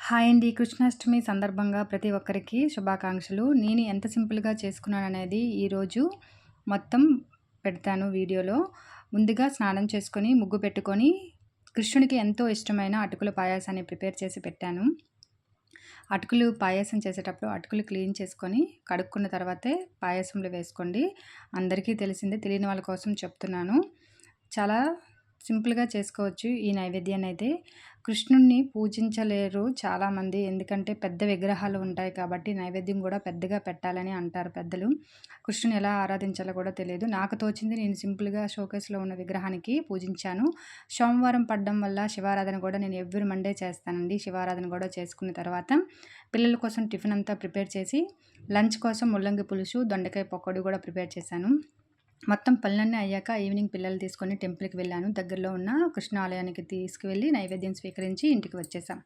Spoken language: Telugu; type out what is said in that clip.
హాయ్ అండి. కృష్ణాష్టమి సందర్భంగా ప్రతి ఒక్కరికి శుభాకాంక్షలు. నేను ఎంత సింపుల్‌గా చేసుకున్నాననేది ఈరోజు మొత్తం పెడతాను వీడియోలో. ముందుగా స్నానం చేసుకొని, ముగ్గు పెట్టుకొని, కృష్ణుడికి ఎంతో ఇష్టమైన అటుకుల పాయాసాన్ని ప్రిపేర్ చేసి పెట్టాను. అటుకులు పాయాసం చేసేటప్పుడు అటుకులు క్లీన్ చేసుకొని, కడుక్కున్న తర్వాతే పాయాసంలో వేసుకోండి. అందరికీ తెలిసిందే, తెలియని వాళ్ళ కోసం చెప్తున్నాను. చాలా సింపుల్‌గా చేసుకోవచ్చు ఈ నైవేద్యాన్నయితే. కృష్ణుడిని పూజించలేరు చాలామంది. ఎందుకంటే పెద్ద విగ్రహాలు ఉంటాయి కాబట్టి నైవేద్యం కూడా పెద్దగా పెట్టాలని అంటారు పెద్దలు. కృష్ణుని ఎలా ఆరాధించాలో కూడా తెలియదు. నాకు తోచింది నేను సింపుల్‌గా షోకేస్‌లో ఉన్న విగ్రహానికి పూజించాను. సోమవారం పడడం వల్ల శివారాధన కూడా నేను ఎవ్రి మండే చేస్తానండి. శివారాధన కూడా చేసుకున్న తర్వాత పిల్లల కోసం టిఫిన్ అంతా ప్రిపేర్ చేసి, లంచ్ కోసం ముల్లంగి పులుసు, దొండకాయ పకోడీ కూడా ప్రిపేర్ చేశాను. మొత్తం పనులన్నీ అయ్యాక ఈవినింగ్ పిల్లలు తీసుకొని టెంపుల్‌కి వెళ్ళాను. దగ్గరలో ఉన్న కృష్ణ ఆలయానికి తీసుకువెళ్ళి నైవేద్యం స్వీకరించి ఇంటికి వచ్చేసాం.